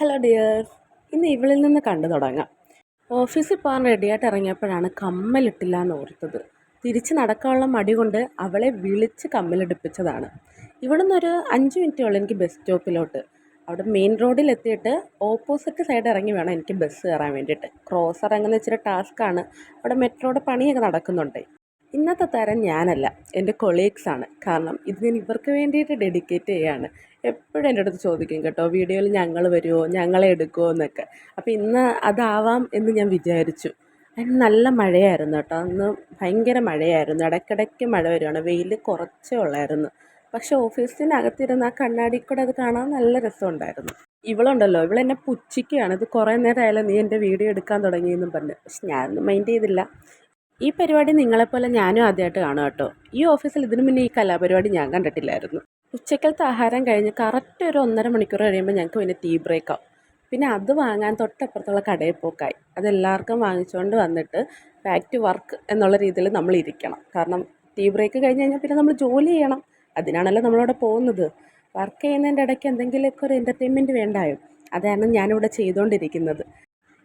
Hello dears, ഇന്ന് ഇവളിൽ നിന്ന് കണ്ടു തുടങ്ങാം. ഓഫീസിൽ പോകാൻ റെഡിയായിട്ട് ഇറങ്ങിയപ്പോഴാണ് കമ്മലിട്ടില്ല എന്ന് ഓർത്തത്. തിരിച്ച് നടക്കാനുള്ള മടി കൊണ്ട് അവളെ വിളിച്ച് കമ്മലെടുപ്പിച്ചതാണ്. ഇവിടുന്നൊരു 5 മിനിറ്റുള്ളൂ എനിക്ക് ബസ് സ്റ്റോപ്പിലോട്ട്. അവിടെ മെയിൻ റോഡിൽ എത്തിയിട്ട് ഓപ്പോസിറ്റ് സൈഡ് ഇറങ്ങി വേണം എനിക്ക് ബസ് കയറാൻ വേണ്ടിയിട്ട്. ക്രോസ് ഇറങ്ങുന്ന ഇച്ചിരി ടാസ്ക്കാണ്. അവിടെ മെട്രോയുടെ പണിയൊക്കെ നടക്കുന്നുണ്ട്. ഇന്നത്തെ താരം ഞാനല്ല, എൻ്റെ കൊളീഗ്സാണ്. കാരണം ഇത് ഞാൻ ഇവർക്ക് വേണ്ടിയിട്ട് ഡെഡിക്കേറ്റ് ചെയ്യുകയാണ്. എപ്പോഴും എൻ്റെ അടുത്ത് ചോദിക്കും കേട്ടോ, വീഡിയോയിൽ ഞങ്ങൾ വരുമോ, ഞങ്ങളെ എടുക്കുമോ എന്നൊക്കെ. അപ്പോൾ ഇന്ന് അതാവാം എന്ന് ഞാൻ വിചാരിച്ചു. അതിന് നല്ല മഴയായിരുന്നു കേട്ടോ, അന്ന് ഭയങ്കര മഴയായിരുന്നു. ഇടയ്ക്കിടയ്ക്ക് മഴ വരുവാണ്, വെയിൽ കുറച്ചേ ഉള്ളായിരുന്നു. പക്ഷേ ഓഫീസിനകത്തിരുന്ന് ആ കണ്ണാടി കൂടെ അത് കാണാൻ നല്ല രസമുണ്ടായിരുന്നു. ഇവളുണ്ടല്ലോ, ഇവളെന്നെ പുച്ഛിക്കുകയാണ്, ഇത് കുറേ നേരമായാലും നീ എൻ്റെ വീഡിയോ എടുക്കാൻ തുടങ്ങിയെന്നും പറഞ്ഞു. പക്ഷെ ഞാനൊന്നും മൈൻഡ് ചെയ്തില്ല. ഈ പരിപാടി നിങ്ങളെപ്പോലെ ഞാനും ആദ്യമായിട്ട് കാണുക കേട്ടോ. ഈ ഓഫീസിൽ ഇതിനു മുന്നേ ഈ കലാപരിപാടി ഞാൻ കണ്ടിട്ടില്ലായിരുന്നു. ഉച്ചക്കലത്തെ ആഹാരം കഴിഞ്ഞ് കറക്റ്റ് ഒരു 1.5 മണിക്കൂർ കഴിയുമ്പോൾ ഞങ്ങൾക്ക് പിന്നെ ടീ ബ്രേക്കാവും. പിന്നെ അത് വാങ്ങാൻ തൊട്ടപ്പുറത്തുള്ള കടയിൽ പോക്കായി. അതെല്ലാവർക്കും വാങ്ങിച്ചുകൊണ്ട് വന്നിട്ട് ബാക്ക് ടു വർക്ക് എന്നുള്ള രീതിയിൽ നമ്മൾ ഇരിക്കണം. കാരണം ടീ ബ്രേക്ക് കഴിഞ്ഞ് കഴിഞ്ഞാൽ പിന്നെ നമ്മൾ ജോലി ചെയ്യണം. അതിനാണല്ലോ നമ്മളവിടെ പോകുന്നത്. വർക്ക് ചെയ്യുന്നതിൻ്റെ ഇടയ്ക്ക് എന്തെങ്കിലുമൊക്കെ ഒരു എൻ്റർടൈൻമെൻറ്റ് വേണ്ടായോ. അതാണ് ഞാനിവിടെ ചെയ്തുകൊണ്ടിരിക്കുന്നത്.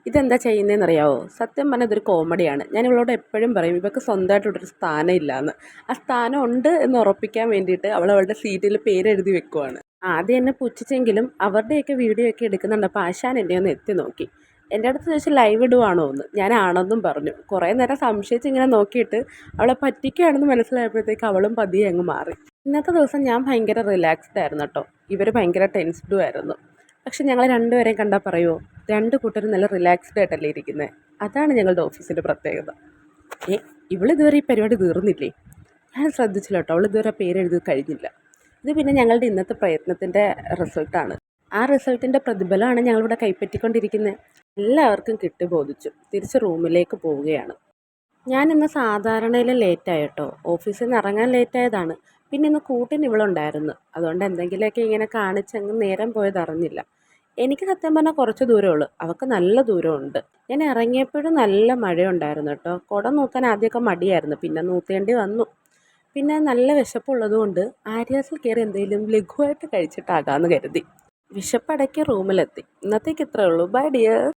ഇതെന്താ ചെയ്യുന്നതെന്ന് അറിയാമോ? സത്യം പറഞ്ഞാൽ ഇതൊരു കോമഡിയാണ്. ഞാൻ ഇവളോട് എപ്പോഴും പറയും ഇവൾക്ക് സ്വന്തമായിട്ടൊരു സ്ഥാനം ഇല്ലയെന്ന്. ആ സ്ഥാനം ഉണ്ട് എന്ന് ഉറപ്പിക്കാൻ വേണ്ടിയിട്ട് അവളുടെ സീറ്റിൽ പേരെഴുതി വെക്കുവാണ്. ആദ്യം എന്നെ പുച്ഛിച്ചെങ്കിലും അവരുടെയൊക്കെ വീഡിയോ ഒക്കെ എടുക്കുന്നുണ്ടപ്പോൾ ആശാൻ എന്നെ ഒന്ന് എത്തി നോക്കി. എൻ്റെ അടുത്ത് ചോദിച്ച് ലൈവ് ഇടുവാണോ എന്ന്. ഞാൻ ആണെന്നും പറഞ്ഞു. കുറേ നേരം സംശയിച്ച് ഇങ്ങനെ നോക്കിയിട്ട് അവളെ പറ്റിക്കുകയാണെന്ന് മനസ്സിലായപ്പോഴത്തേക്ക് അവളും പതിയെ അങ്ങ് മാറി. ഇന്നത്തെ ദിവസം ഞാൻ ഭയങ്കര റിലാക്സ്ഡ് ആയിരുന്നു കേട്ടോ. ഇവർ ഭയങ്കര ടെൻസ്ഡും ആയിരുന്നു. പക്ഷെ ഞങ്ങൾ രണ്ടുപേരെയും കണ്ടാൽ പറയുമോ, രണ്ട് കൂട്ടരും നല്ല റിലാക്സ്ഡ് ആയിട്ടല്ലേ ഇരിക്കുന്നത്. അതാണ് ഞങ്ങളുടെ ഓഫീസിൻ്റെ പ്രത്യേകത. ഇവളിതുവരെ ഈ പരിപാടി തീർന്നില്ലേ? ഞാൻ ശ്രദ്ധിച്ചില്ല കേട്ടോ, അവളിതുവരെ പേരെഴുതി കഴിഞ്ഞില്ല. ഇത് പിന്നെ ഞങ്ങളുടെ ഇന്നത്തെ പ്രയത്നത്തിൻ്റെ റിസൾട്ടാണ്. ആ റിസൾട്ടിൻ്റെ പ്രതിഫലമാണ് ഞങ്ങളിവിടെ കൈപ്പറ്റിക്കൊണ്ടിരിക്കുന്നത്. എല്ലാവർക്കും കിട്ടിബോധിച്ചു. തിരിച്ച് റൂമിലേക്ക് പോവുകയാണ്. ഞാനിന്ന് സാധാരണയിൽ ലേറ്റായി കേട്ടോ. ഓഫീസിൽ നിന്ന് ഇറങ്ങാൻ ലേറ്റായതാണ്. പിന്നെ ഇന്ന് കൂട്ടിന് ഇവളുണ്ടായിരുന്നു. അതുകൊണ്ട് എന്തെങ്കിലുമൊക്കെ ഇങ്ങനെ കാണിച്ചങ്ങ് നേരം പോയതറിഞ്ഞില്ല. എനിക്ക് സത്യം പറഞ്ഞാൽ കുറച്ച് ദൂരമുള്ളൂ, അവൾക്ക് നല്ല ദൂരമുണ്ട്. ഞാൻ ഇറങ്ങിയപ്പോഴും നല്ല മഴയുണ്ടായിരുന്നു കേട്ടോ. കുട നൂത്താൻ ആദ്യമൊക്കെ മടിയായിരുന്നു, പിന്നെ നൂത്തേണ്ടി വന്നു. പിന്നെ നല്ല വിശപ്പുള്ളത് കൊണ്ട് ആര്യാസിൽ കയറി എന്തെങ്കിലും ലഘുവായിട്ട് കഴിച്ചിട്ടാകാമെന്ന് കരുതി. വിശപ്പടക്കി റൂമിലെത്തി. ഇന്നത്തേക്ക് ഇത്രയേ ഉള്ളൂ. By dear.